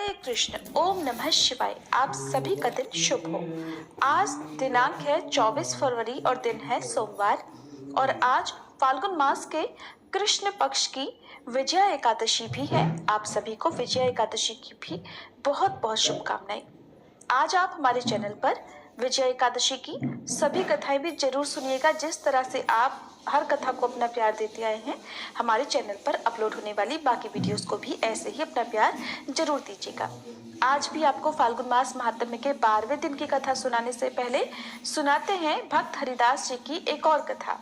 हरे कृष्ण। ओम नमः शिवाय। आप सभी का दिन शुभ हो। आज दिनांक है 24 फरवरी और दिन है सोमवार और आज फाल्गुन मास के कृष्ण पक्ष की विजया एकादशी भी है। आप सभी को विजया एकादशी की भी बहुत बहुत शुभकामनाएं। आज आप हमारे चैनल पर विजय एकादशी की सभी कथाएं भी जरूर सुनिएगा। जिस तरह से आप हर कथा को अपना प्यार देते आए हैं, हमारे चैनल पर अपलोड होने वाली बाकी वीडियोस को भी ऐसे ही अपना प्यार जरूर दीजिएगा। आज भी आपको फाल्गुन मास महात्म्य के 12वें दिन की कथा सुनाने से पहले सुनाते हैं भक्त हरिदास जी की एक और कथा।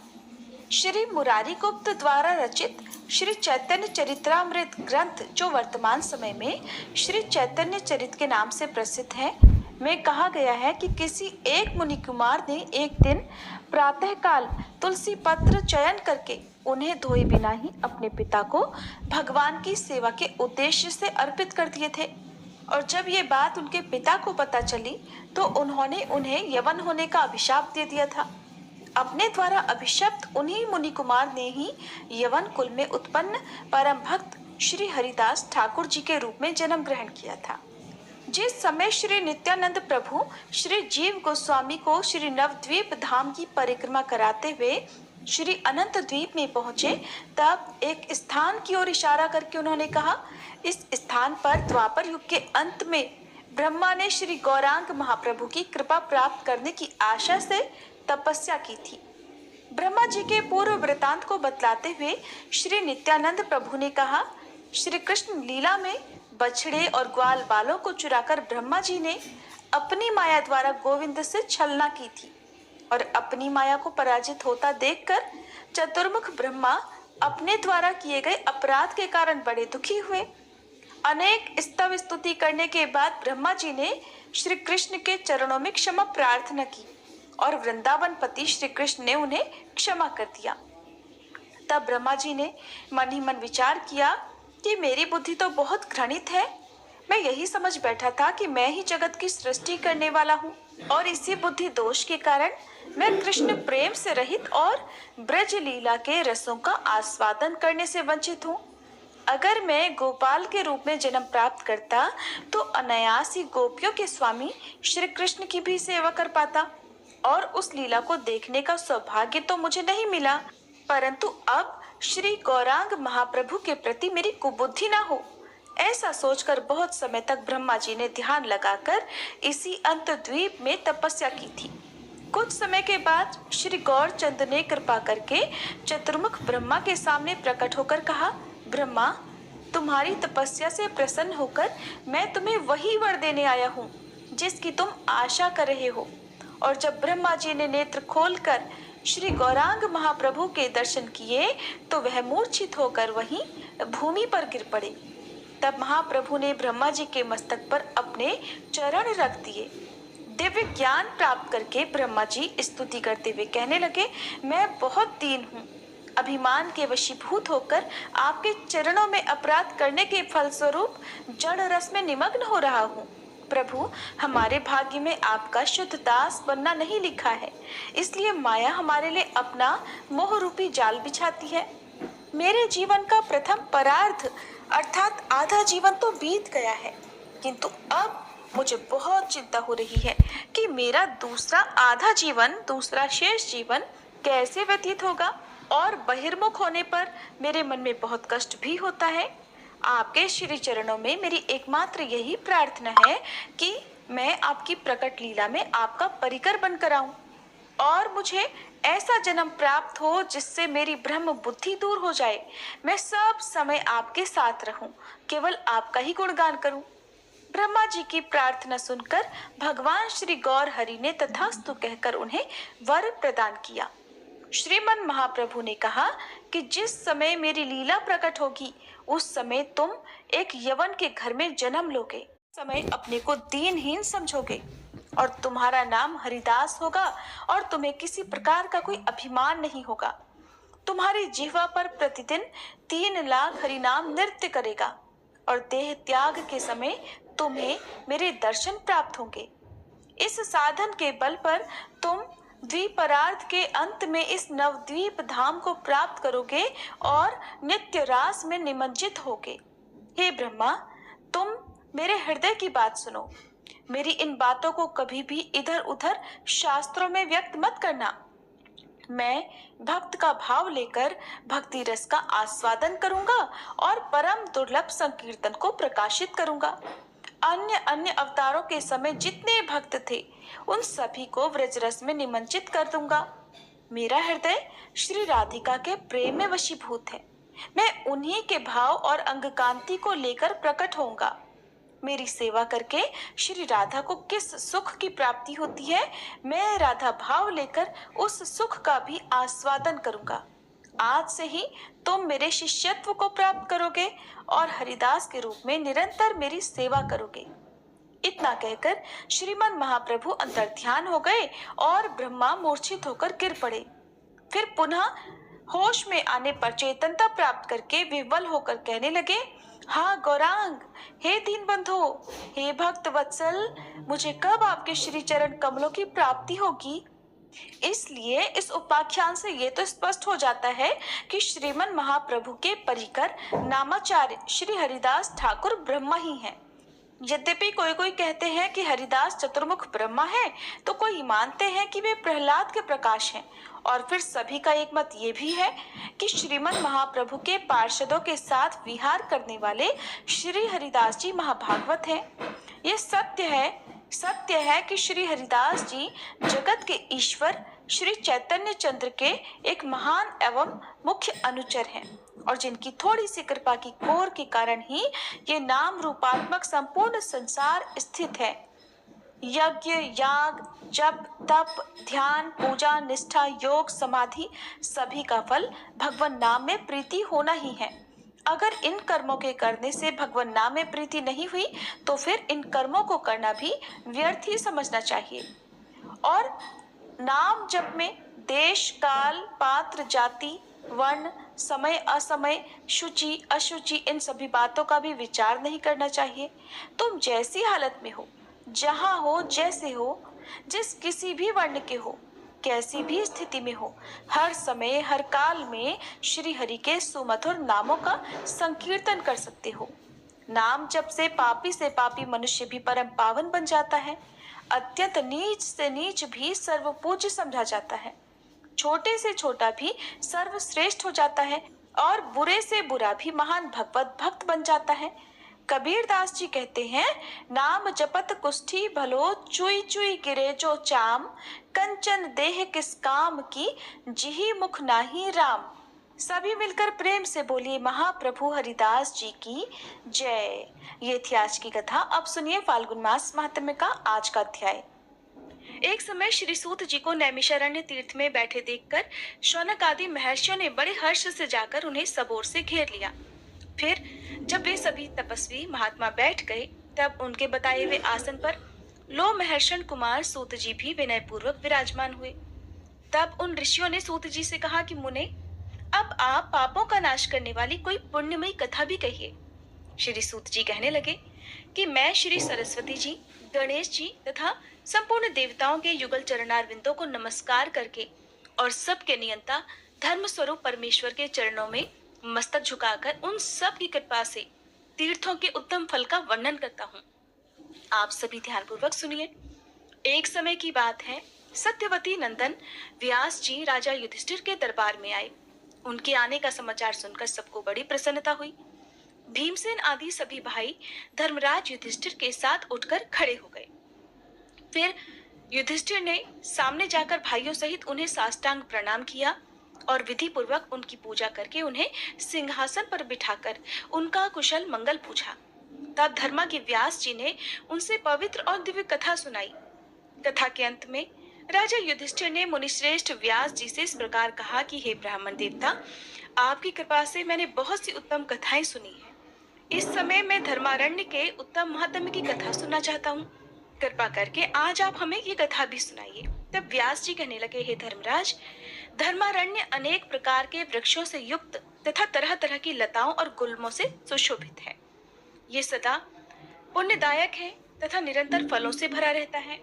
श्री मुरारी गुप्त द्वारा रचित श्री चैतन्य चरित्रामृत ग्रंथ, जो वर्तमान समय में श्री चैतन्य चरित के नाम से प्रसिद्ध है, में कहा गया है कि किसी एक मुनि कुमार ने एक दिन प्रातःकाल तुलसी पत्र चयन करके उन्हें धोए बिना ही अपने पिता को भगवान की सेवा के उद्देश्य से अर्पित कर दिए थे। और जब ये बात उनके पिता को पता चली तो उन्होंने उन्हें यवन होने का अभिशाप दे दिया था। अपने द्वारा अभिशप्त उन्हीं मुनि कुमार ने ही यवन कुल में उत्पन्न परम भक्त श्री हरिदास ठाकुर जी के रूप में जन्म ग्रहण किया था। जिस समय श्री नित्यानंद प्रभु श्री जीव गोस्वामी को श्री नवद्वीप धाम की परिक्रमा कराते हुए श्री अनंत द्वीप में पहुंचे, तब एक स्थान की ओर इशारा करके उन्होंने कहा, इस स्थान पर द्वापर युग के अंत में ब्रह्मा ने श्री गौरांग महाप्रभु की कृपा प्राप्त करने की आशा से तपस्या की थी। ब्रह्मा जी के पूर्व वृतांत को बतलाते हुए श्री नित्यानंद प्रभु ने कहा, श्री कृष्ण लीला में बछड़े और ग्वाल बालों को चुराकर ब्रह्मा जी ने अपनी माया द्वारा गोविंद से छलना की थी और अपनी माया को पराजित होता देखकर चतुर्मुख ब्रह्मा अपने द्वारा किए गए अपराध के कारण बड़े दुखी हुए। अनेक स्तव स्तुति करने के बाद ब्रह्मा जी ने श्री कृष्ण के चरणों में क्षमा प्रार्थना की और वृंदावन पति श्री कृष्ण ने उन्हें क्षमा कर दिया। तब ब्रह्मा जी ने मन ही मन विचार किया कि मेरी बुद्धि तो बहुत घृणित है। मैं यही समझ बैठा था कि मैं ही जगत की सृष्टि करने वाला हूँ और इसी बुद्धि दोष के कारण मैं कृष्ण प्रेम से रहित और ब्रज लीला के रसों का आस्वादन करने से वंचित हूँ। अगर मैं गोपाल के रूप में जन्म प्राप्त करता तो अनायास ही गोपियों के स्वामी श्री कृष्ण की भी सेवा कर पाता और उस लीला को देखने का सौभाग्य तो मुझे नहीं मिला, परंतु अब श्री गौरांग महाप्रभु के प्रति मेरी कुबुद्धि ना हो। ऐसा सोचकर बहुत समय तक ब्रह्मा जी ने ध्यान लगाकर इसी अंत द्वीप में तपस्या की थी। कुछ समय के बाद श्री गौरचंद ने कृपा करके चतुर्मुख ब्रह्मा के सामने प्रकट होकर कहा, ब्रह्मा, तुम्हारी तपस्या से प्रसन्न होकर मैं तुम्हें वही वर देने आया हूँ जिसकी तुम आशा कर रहे हो। और जब ब्रह्मा जी ने नेत्र खोलकर श्री गौरांग महाप्रभु के दर्शन किए तो वह मूर्छित होकर वहीं भूमि पर गिर पड़े। तब महाप्रभु ने ब्रह्मा जी के मस्तक पर अपने चरण रख दिए। दिव्य ज्ञान प्राप्त करके ब्रह्मा जी स्तुति करते हुए कहने लगे, मैं बहुत दीन हूँ। अभिमान के वशीभूत होकर आपके चरणों में अपराध करने के फलस्वरूप जड़ रस में निमग्न हो रहा हूँ। प्रभु, हमारे भाग्य में आपका शुद्ध दास बनना नहीं लिखा है, इसलिए माया हमारे लिए अपना मोह रूपी जाल बिछाती है। मेरे जीवन का प्रथम परार्ध अर्थात आधा जीवन तो बीत गया है, किंतु अब मुझे बहुत चिंता हो रही है कि मेरा दूसरा आधा जीवन, दूसरा शेष जीवन कैसे व्यतीत होगा। और बहिर्मुख होने पर मेरे मन में बहुत कष्ट भी होता है। आपके श्री चरणों में मेरी एकमात्र यही प्रार्थना है कि मैं आपकी प्रकट लीला में आपका परिकर बनकर आऊं और मुझे ऐसा जन्म प्राप्त हो जिससे मेरी ब्रह्म बुद्धि दूर हो जाए। मैं सब समय आपके साथ रहूं, केवल आपका ही गुणगान करूं। ब्रह्मा जी की प्रार्थना सुनकर भगवान श्री गौर हरि ने तथास्तु कहकर उन्हें वर प्रदान किया। श्रीमन महाप्रभु ने कहा कि जिस समय मेरी लीला प्रकट होगी उस समय तुम एक यवन के घर में जन्म लोगे। समय अपने को दीनहीन समझोगे और तुम्हारा नाम हरिदास होगा और तुम्हें किसी प्रकार का कोई अभिमान नहीं होगा। तुम्हारी जिह्वा पर प्रतिदिन 3 लाख हरिनाम नृत्य करेगा और देह त्याग के समय तुम्हें मेरे दर्शन प्राप्त होंगे। इस साधन के बल पर तुम द्विपरार्ध के अंत में इस नवद्वीप धाम को प्राप्त करोगे और नित्य रास में निमज्जित होगे। हे ब्रह्मा, तुम मेरे हृदय की बात सुनो। मेरी इन बातों को कभी भी इधर उधर शास्त्रों में व्यक्त मत करना। मैं भक्त का भाव लेकर भक्ति रस का आस्वादन करूंगा और परम दुर्लभ संकीर्तन को प्रकाशित करूंगा। अन्य अन्य अवतारों के समय जितने भक्त थे उन सभी को व्रज रस में निमंत्रित कर दूंगा। मेरा हृदय श्री राधिका के प्रेम में वशीभूत है। मैं उन्हीं के भाव और अंग कांति को लेकर प्रकट होऊंगा। मेरी सेवा करके श्री राधा को किस सुख की प्राप्ति होती है, मैं राधा भाव लेकर उस सुख का भी आस्वादन करूंगा। आज से ही तुम मेरे शिष्यत्व को प्राप्त करोगे और हरिदास के रूप में निरंतर मेरी सेवा करोगे। इतना कहकर श्रीमान महाप्रभु अंतर्ध्यान हो गए और ब्रह्मा मूर्छित होकर गिर पड़े। फिर पुनः होश में आने पर चेतनता प्राप्त करके विह्वल होकर कहने लगे, हाँ गौरांग, हे दीन बंधु, हे भक्त वत्सल, मुझे कब आपके श्री चरण कमलों की प्राप्ति होगी। इसलिए इस उपाख्यान से ये तो स्पष्ट हो जाता है कि श्रीमन महाप्रभु के परिकर नामाचार्य श्री हरिदास ठाकुर ब्रह्मा ही हैं। यद्यपि कोई कोई कहते हैं कि हरिदास चतुर्मुख ब्रह्मा है, तो कोई मानते हैं कि वे प्रहलाद के प्रकाश हैं, और फिर सभी का एक मत ये भी है कि श्रीमन महाप्रभु के पार्षदों के साथ विहार करने वाले श्री हरिदास जी महाभागवत हैं। ये सत्य है कि श्री हरिदास जी जगत के ईश्वर श्री चैतन्य चंद्र के एक महान एवं मुख्य अनुचर हैं, और जिनकी थोड़ी सी कृपा की कोर के कारण ही ये नाम रूपात्मक संपूर्ण संसार स्थित है। यज्ञ, याग, जप, तप, ध्यान, पूजा, निष्ठा, योग, समाधि, सभी का फल भगवान नाम में प्रीति होना ही है। अगर इन कर्मों के करने से भगवान नाम में प्रीति नहीं हुई तो फिर इन कर्मों को करना भी व्यर्थ ही समझना चाहिए। और नाम जप में देश, काल, पात्र, जाति, वर्ण, समय, असमय, शुचि, अशुचि, इन सभी बातों का भी विचार नहीं करना चाहिए। तुम जैसी हालत में हो, जहां हो, जैसे हो, जिस किसी भी वर्ण के हो, कैसी भी स्थिति में हो, हर समय हर काल में श्री हरि के सुमधुर नामों का संकीर्तन कर सकते हो। नाम जप से पापी मनुष्य भी परम पावन बन जाता है। अत्यंत नीच से नीच भी सर्वपूज्य समझा जाता है। छोटे से छोटा भी सर्वश्रेष्ठ हो जाता है और बुरे से बुरा भी महान भगवत भक्त बन जाता है। कबीर दास जी कहते हैं, नाम जपत कुष्ठी भलो, चुई चुई गिरे जो चाम, कंचन देह किस काम की, जिही मुख नाही राम। सभी मिलकर प्रेम से बोलिए, महाप्रभु हरिदास जी की जय। ये थी आज की कथा। अब सुनिए फाल्गुन मास महात्म्य का आज का अध्याय। एक समय श्री सूत जी को नैमिषारण्य तीर्थ में बैठे देखकर शौनक आदि महर्षियों ने बड़े हर्ष से जाकर उन्हें सब ओर से घेर लिया। फिर जब वे सभी तपस्वी महात्मा बैठ गए, तब उनके बताए हुए आसन पर लो महर्षण कुमार सूत जी भी विनय पूर्वक विराजमान हुए। तब उन ऋषियों ने सूत जी से कहा कि मुने, अब आप पापों का नाश करने वाली कोई पुण्यमयी कथा भी कहिए। श्री सूत जी कहने लगे कि मैं श्री सरस्वती जी, गणेश जी तथा संपूर्ण देवताओं के युगल चरणारविंदों को नमस्कार करके और सबके नियंता धर्म स्वरूप परमेश्वर के चरणों में मस्तक झुकाकर उन सब की कृपा से तीर्थों के उत्तम फल का वर्णन करता हूँ। आप सभी ध्यानपूर्वक सुनिए। एक समय की बात है, सत्यवती नंदन व्यास जी राजा युधिष्ठिर के दरबार में आए। उनके आने का समाचार सुनकर सबको बड़ी प्रसन्नता हुई। भीमसेन आदि सभी भाई धर्मराज युधिष्ठिर के साथ उठकर खड़े हो गए। फिर युधिष्ठिर ने सामने जाकर भाइयों सहित उन्हें साष्टांग प्रणाम किया और विधि पूर्वक उनकी पूजा करके उन्हें सिंहासन पर बिठाकर उनका कुशल मंगल पूछा। तब धर्मा के व्यास जी ने उनसे पवित्र और दिव्य कथा सुनाई। कथा के अंत में राजा युधिष्ठिर ने मुनिश्रेष्ठ व्यास जी से इस प्रकार कहा कि हे ब्राह्मण देवता, आपकी कृपा से मैंने बहुत सी उत्तम कथाएं सुनी है। इस समय मैं धर्मारण्य के उत्तम महात्म्य की कथा सुनना चाहता हूँ। कृपा करके आज आप हमें ये कथा भी सुनाइए। तब व्यास जी कहने लगे, हे धर्मराज, धर्मारण्य अनेक प्रकार के वृक्षों से युक्त तथा तरह तरह की लताओं और गुल्मों से सुशोभित है। ये सदा पुण्यदायक है तथा निरंतर फलों से भरा रहता है।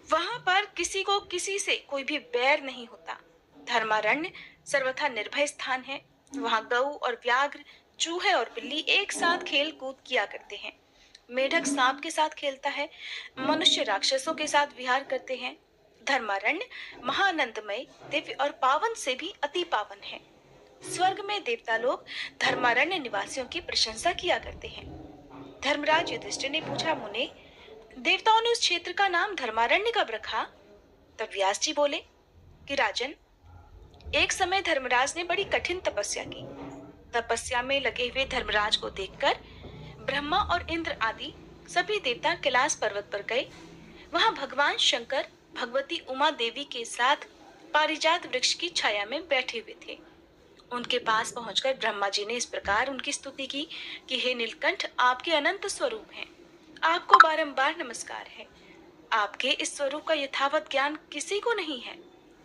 वहां पर किसी को किसी से कोई भी बैर नहीं होता। धर्मारण्य सर्वथा निर्भय स्थान है। वहां गऊ और व्याघ्र, चूहे और बिल्ली एक साथ खेल कूद किया करते हैं। मेढक सांप के साथ खेलता है, मनुष्य राक्षसों के साथ विहार करते हैं। धर्मारण्य महानंदमय, दिव्य और पावन से भी अति पावन है। स्वर्ग में देवता लोग धर्मारण्य निवासियों की प्रशंसा किया करते हैं। धर्मराज युधिष्ठिर ने पूछा, मुने, देवताओं ने उस क्षेत्र का नाम धर्मारण्य कब रखा? तब व्यास जी बोले कि राजन, एक समय धर्मराज ने बड़ी कठिन तपस्या की। तपस्या में लगे हुए धर्मराज को देखकर ब्रह्मा और इंद्र आदि सभी देवता कैलाश पर्वत पर गए। वहां भगवान शंकर भगवती उमा देवी के साथ पारिजात वृक्ष की छाया में बैठे हुए थे। उनके पास पहुंचकर ब्रह्मा जी ने इस प्रकार उनकी स्तुति की कि हे नीलकंठ, आपके अनंत स्वरूप हैं, आपको बारंबार नमस्कार है। आपके इस स्वरूप का यथावत ज्ञान किसी को नहीं है।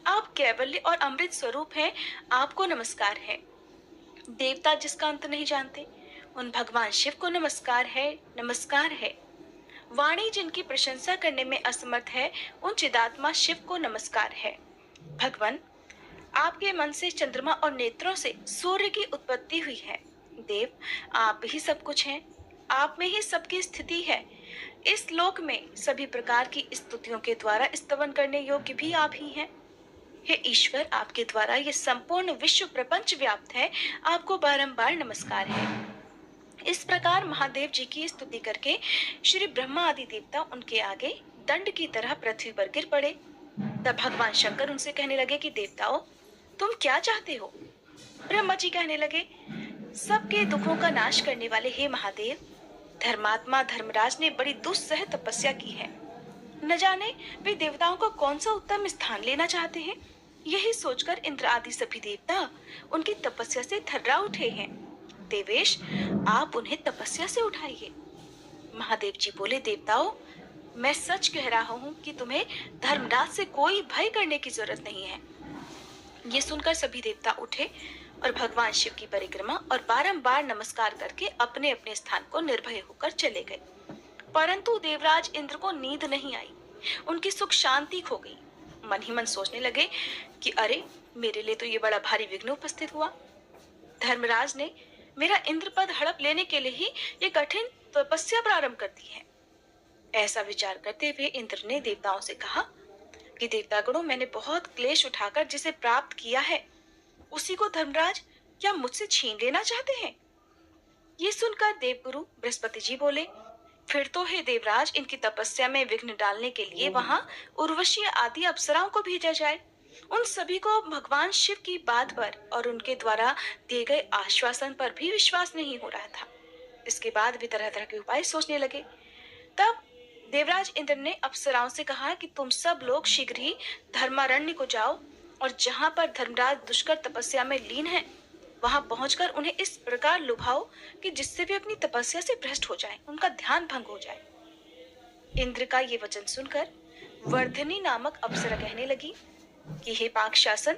आप कैवल्य और अमृत स्वरूप हैं, आपको नमस्कार है। देवता जिसका अंत नहीं जानते, उन भगवान शिव को नमस्कार है, नमस्कार है। वाणी जिनकी प्रशंसा करने में असमर्थ है, उन चिदात्मा शिव को नमस्कार है। भगवान, आपके मन से चंद्रमा और नेत्रों से सूर्य की उत्पत्ति हुई है। देव, आप ही सब कुछ हैं, आप में ही सबकी स्थिति है। इस लोक में सभी प्रकार की स्तुतियों के द्वारा स्तवन करने योग्य भी आप ही हैं। हे ईश्वर, आपके द्वारा ये संपूर्ण विश्व प्रपंच व्याप्त है, आपको बारंबार नमस्कार है। इस प्रकार महादेव जी की स्तुति करके श्री ब्रह्मा आदि देवता उनके आगे दंड की तरह पृथ्वी पर गिर पड़े। तब भगवान शंकर उनसे कहने लगे कि देवताओं, तुम क्या चाहते हो? ब्रह्मा जी कहने लगे, सबके दुखों का नाश करने वाले हे महादेव, धर्मात्मा धर्मराज ने बड़ी दुस्सह तपस्या की है। न जाने वे देवताओं को कौन सा उत्तम स्थान लेना चाहते हैं। यही सोचकर इंद्र आदि सभी देवता उनकी तपस्या से थर्रा उठे हैं। देवेश, आप उन्हें तपस्या से उठाइए। महादेव जी बोले, देवताओं, मैं सच कह रहा हूँ कि तुम्हें धर्मराज से कोई भय करने की जरूरत नहीं है। ये सुनकर सभी देवता उठे और भगवान शिव की परिक्रमा और बारंबार नमस्कार करके अपने अपने स्थान को निर्भय होकर चले गए। परंतु देवराज इंद्र को नींद नहीं आई, उनकी सुख शांति खो गई। मन ही मन सोचने लगे कि अरे, मेरे लिए तो ये बड़ा भारी विघ्न उपस्थित हुआ। धर्मराज ने मेरा इंद्र पद हड़प लेने के लिए ही ये कठिन तपस्या प्रारंभ कर दी है। ऐसा विचार करते हुए इंद्र ने देवताओं से कहा कि देवतागणों, मैंने बहुत क्लेश उठाकर जिसे प्राप्त किया है, उसी को धर्मराज क्या मुझसे छीन लेना चाहते हैं? ये सुनकर देवगुरु बृहस्पति जी बोले, फिर तो हे देवराज, इनकी तपस्या में विघ्न डालने के लिए वहां उर्वशी आदि अप्सराओं को भेजा जाए। उन सभी को भगवान शिव की बात पर और उनके द्वारा दिए गए आश्वासन पर भी विश्वास नहीं हो रहा था। इसके बाद भी तरह तरह के उपाय सोचने लगे। तब देवराज इंद्र ने अप्सराओं से कहा कि तुम सब लोग शीघ्र ही धर्मारण्य को जाओ और जहां पर धर्मराज दुष्कर तपस्या में लीन है, वहां पहुंचकर उन्हें इस प्रकार लुभाओ कि जिससे वे अपनी तपस्या से भ्रष्ट हो जाएं, उनका ध्यान भंग हो जाए। इंद्र का ये वचन सुनकर वर्धनी नामक अप्सरा कहने लगी कि हे पाकशासन,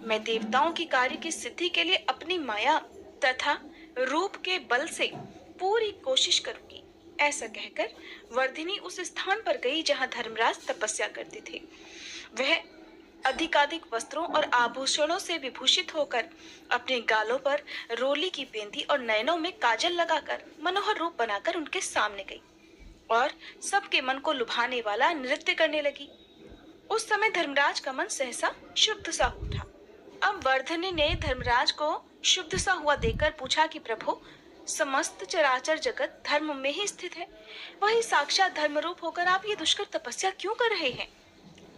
मैं देवताओं की कार्य की सिद्धि के लिए अपनी माया तथा रूप के बल से पूरी कोशिश करूंगी। ऐसा कहकर वर्धिनी उस स्थान पर गई जहां धर्मराज तपस्या करते थे। वह अधिकाधिक वस्त्रों और आभूषणों से विभूषित होकर अपने गालों पर रोली की पेंदी और नयनों में काजल लगाकर मनोहर रूप बनाकर उनके सामने गई और सबके मन को लुभाने वाला नृत्य करने लगी। उस समय धर्मराज का मन सहसा शुद्ध सा उठा। अब वर्धनी ने धर्मराज को शुद्ध सा हुआ देखकर पूछा कि प्रभु, समस्त चराचर जगत धर्म में ही स्थित है, वही साक्षात धर्म रूप होकर आप ये दुष्कर तपस्या क्यों कर रहे हैं?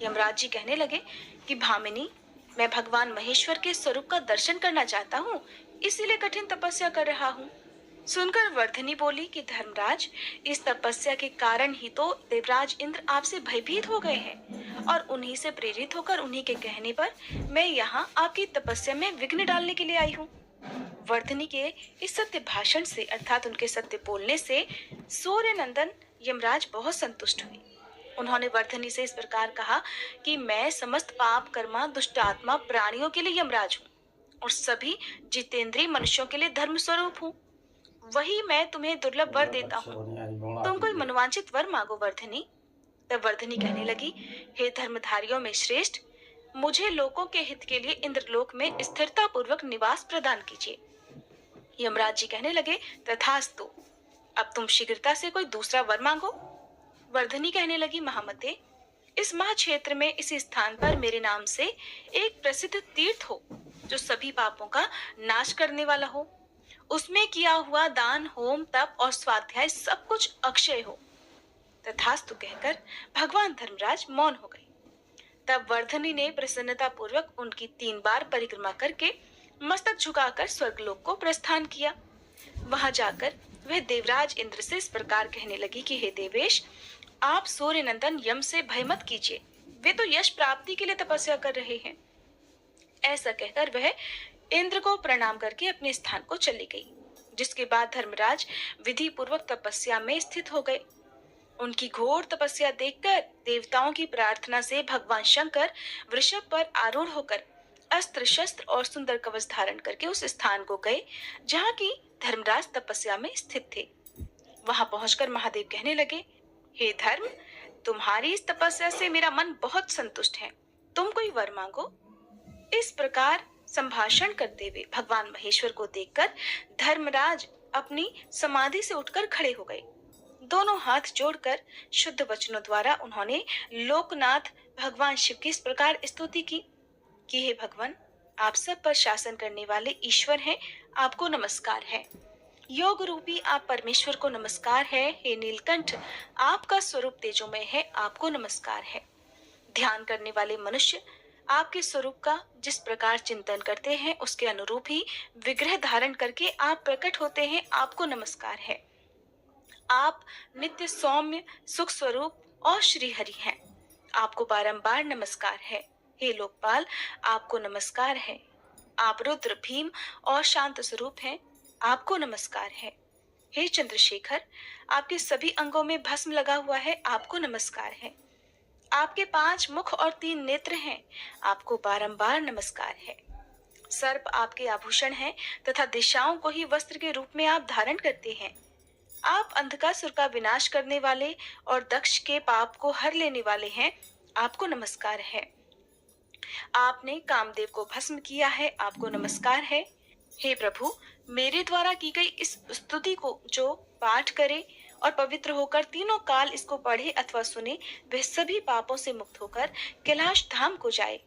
यमराज जी कहने लगे कि भामिनी, मैं भगवान महेश्वर के स्वरूप का दर्शन करना चाहता हूँ, इसीलिए कठिन तपस्या कर रहा हूँ। सुनकर वर्धनी बोली कि धर्मराज, इस तपस्या के कारण ही तो देवराज इंद्र आपसे भयभीत हो गए हैं और उन्हीं से प्रेरित होकर उन्हीं के कहने पर मैं यहाँ आपकी तपस्या में विघ्न डालने के लिए आई हूँ। वर्धनी के इस सत्य भाषण से अर्थात उनके सत्य बोलने से सूर्य नंदन यमराज बहुत संतुष्ट हुए। उन्होंने वर्धनी से इस प्रकार कहा कि मैं समस्त पाप कर्मा दुष्ट आत्मा प्राणियों के लिए यमराज हूँ और सभी जितेंद्रीय मनुष्यों के लिए धर्म स्वरूप हूँ। वही मैं तुम्हें दुर्लभ वर देता हूँ, तुम कोई मनोवांछित वर मांगो वर्धनी। तब वर्धनी कहने लगी, हे धर्मधारियों में श्रेष्ठ, मुझे लोकों के हित के लिए इंद्रलोक में स्थिरता पूर्वक निवास प्रदान कीजिए। यमराज जी कहने लगे, तथास्तु। अब तुम शीघ्रता से कोई दूसरा वर मांगो। वर्धनी कहने लगी, महामते, इस महाक्षेत्र में इसी स्थान पर मेरे नाम से एक प्रसिद्ध तीर्थ हो जो सभी पापों का नाश करने वाला हो। उसमें किया हुआ दान, होम, तप और स्वाध्याय सब कुछ अक्षय हो। तथास्तु कहकर भगवान धर्मराज मौन हो गए। तब वर्धनी ने प्रसन्नता पूर्वक उनकी 3 बार परिक्रमा करके मस्तक झुकाकर स्वर्गलोक को प्रस्थान किया। वहां जाकर वह देवराज इंद्र से इस प्रकार कहने लगी कि हे देवेश, आप सूर्य नंदन यम से भय मत कीजिए, वे तो यश प्राप्ति के लिए तपस्या कर रहे हैं। ऐसा कहकर वह इंद्र को प्रणाम करके अपने स्थान को चली गई, जिसके बाद धर्मराज विधि पूर्वक तपस्या में स्थित हो गए। उनकी घोर तपस्या देखकर देवताओं की प्रार्थना से भगवान शंकर वृषभ पर आरूढ़ होकर अस्त्र शस्त्र और सुंदर कवच धारण करके उस स्थान को गए जहाँ की धर्मराज तपस्या में स्थित थे। वहां पहुंचकर महादेव कहने लगे, हे धर्म, तुम्हारी इस तपस्या से मेरा मन बहुत संतुष्ट है, तुम कोई वर मांगो। इस प्रकार संभाषण करते हुए भगवान महेश्वर को देखकर धर्मराज अपनी समाधि से उठकर खड़े हो गए। दोनों हाथ जोड़कर शुद्ध वचनों द्वारा उन्होंने लोकनाथ भगवान शिव की इस प्रकार स्तुति की कि हे भगवान, आप सब पर शासन करने वाले ईश्वर हैं, आपको नमस्कार है। योग रूपी आप परमेश्वर को नमस्कार है। हे नीलकंठ, आपका स्वरूप तेजोमय है, आपको नमस्कार है। ध्यान करने वाले मनुष्य आपके स्वरूप का जिस प्रकार चिंतन करते हैं उसके अनुरूप ही विग्रह धारण करके आप प्रकट होते हैं, आपको नमस्कार है। आप नित्य सौम्य सुख स्वरूप और श्री हरि हैं, आपको बारंबार नमस्कार है। हे लोकपाल, आपको नमस्कार है। आप रुद्र, भीम और शांत स्वरूप हैं, आपको नमस्कार है। हे चंद्रशेखर, आपके सभी अंगों में भस्म लगा हुआ है, आपको नमस्कार है। आपके 5 मुख और 3 नेत्र हैं, आपको बारंबार नमस्कार है। सर्प आपके आभूषण हैं तथा दिशाओं को ही वस्त्र के रूप में आप धारण करते हैं। आप अंधकासुर का विनाश करने वाले और दक्ष के पाप को हर लेने वाले हैं, आपको नमस्कार है। आपने कामदेव को भस्म किया है, आपको नमस्कार है। हे प्रभु, मेरे द्वारा की गई इस स्तुति को जो पाठ करे और पवित्र होकर तीनों काल इसको पढ़े अथवा सुने, वह सभी पापों से मुक्त होकर कैलाश धाम को जाए।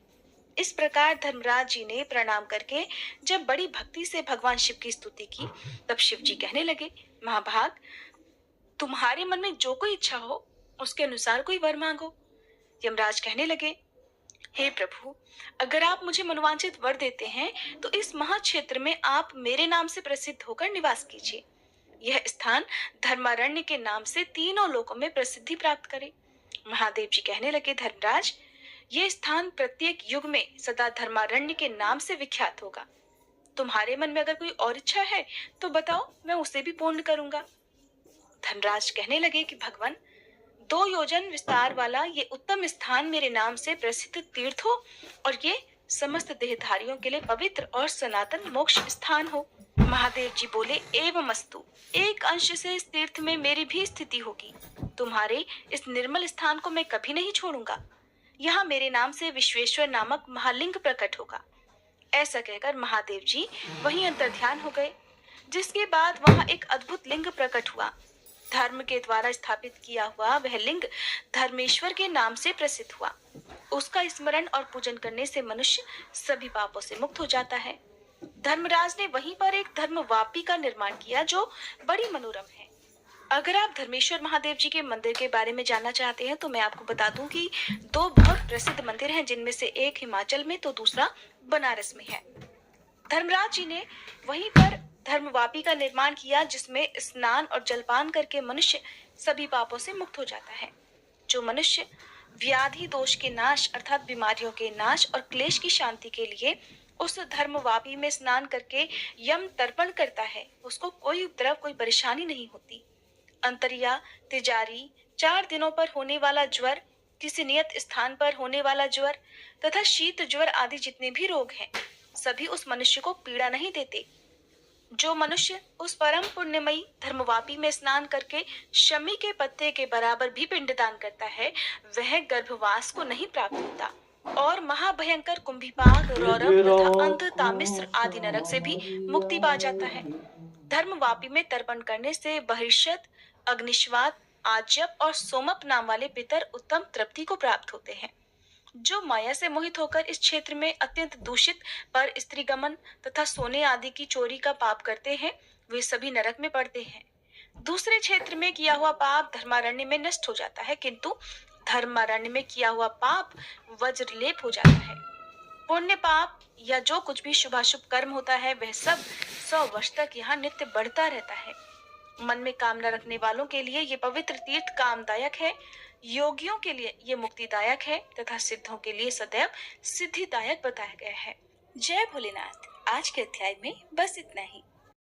इस प्रकार धर्मराज जी ने प्रणाम करके जब बड़ी भक्ति से भगवान शिव की स्तुति की, तब शिव जी कहने लगे, महाभाग, तुम्हारे मन में जो कोई इच्छा हो उसके अनुसार कोई वर मांगो। यमराज कहने लगे, हे प्रभु, अगर आप मुझे मनोवांछित वर देते हैं तो इस महाक्षेत्र में आप मेरे नाम से प्रसिद्ध होकर निवास कीजिए। यह स्थान धर्मारण्य के नाम से तीनों लोकों में प्रसिद्धि प्राप्त करे। महादेव जी कहने लगे, धर्मराज, ये स्थान प्रत्येक युग में सदा धर्मारण्य के नाम से विख्यात होगा। तुम्हारे मन में अगर कोई और इच्छा है तो बताओ, मैं उसे भी पूर्ण करूंगा। धर्मराज कहने लगे कि भगवान, 2 योजन विस्तार वाला ये उत्तम स्थान मेरे नाम से प्रसिद्ध तीर्थ हो और ये समस्त देहधारियों के लिए पवित्र और सनातन मोक्ष स्थान हो। महादेव जी बोले, एवमस्तु, एक अंश से इस तीर्थ में मेरी भी स्थिति होगी। तुम्हारे इस निर्मल स्थान को मैं कभी नहीं छोड़ूंगा। यहाँ मेरे नाम से विश्वेश्वर नामक महालिंग प्रकट होगा। ऐसा कहकर महादेव जी वहीं अंतर्ध्यान हो गए, जिसके बाद वहां एक अद्भुत लिंग प्रकट हुआ। धर्म के द्वारा स्थापित किया हुआ वह लिंग धर्मेश्वर के नाम से प्रसिद्ध हुआ। उसका स्मरण और पूजन करने से मनुष्य सभी पापों से मुक्त हो जाता है। धर्मराज ने वहीं पर एक धर्म वापी का निर्माण किया जो बड़ी मनोरम है। अगर आप धर्मेश्वर महादेव जी के मंदिर के बारे में जानना चाहते हैं तो मैं आपको बता दूं कि 2 बहुत प्रसिद्ध मंदिर हैं, जिनमें से एक हिमाचल में तो दूसरा बनारस में है। धर्मराज जी ने वहीं पर धर्मवापी का निर्माण किया, जिसमें स्नान और जलपान करके मनुष्य सभी पापों से मुक्त हो जाता है। जो मनुष्य व्याधि दोष के नाश अर्थात बीमारियों के नाश और क्लेश की शांति के लिए उस धर्मवापी में स्नान करके यम तर्पण करता है, उसको कोई उपद्रव, कोई परेशानी नहीं होती। अंतरिया, तिजारी, 4 दिनों पर होने वाला ज्वर, किसी नियत स्थान पर होने वाला ज्वर तथा शीत ज्वर आदि जितने भी रोग हैं, सभी उस मनुष्य को पीड़ा नहीं देते। जो मनुष्य उस परम पुण्यमयी धर्मवापी में स्नान करके शमी के पत्ते के बराबर भी पिंडदान करता है, वह गर्भवास को नहीं प्राप्त होता और महाभयंकर कुंभीपाक, रौरव तथा अंध, तामिस्र आदि नरक से भी मुक्ति पा जाता है। धर्मवापी में तर्पण करने से बहिर्शद, अग्निश्वाद, आज्यप और सोमप नाम वाले पितर उत्तम तृप्ति को प्राप्त होते हैं। जो माया से मोहित होकर इस क्षेत्र में अत्यंत दूषित पर स्त्रीगमन तथा सोने आदि की चोरी का पाप करते हैं, वे सभी नरक में पड़ते हैं। दूसरे क्षेत्र में किया हुआ पाप धर्मारण्य में नष्ट हो जाता है, किंतु धर्मारण्य में किया हुआ पाप वज्रलेप हो जाता है। पुण्य पाप या जो कुछ भी शुभाशुभ कर्म होता है, वह सब 100 वर्ष तक यहाँ नित्य बढ़ता रहता है। मन में कामना रखने वालों के लिए ये पवित्र तीर्थ कामदायक है, योगियों के लिए ये मुक्तिदायक है तथा सिद्धों के लिए सदैव सिद्धिदायक बताया गया है। जय भोलेनाथ। आज के अध्याय में बस इतना ही।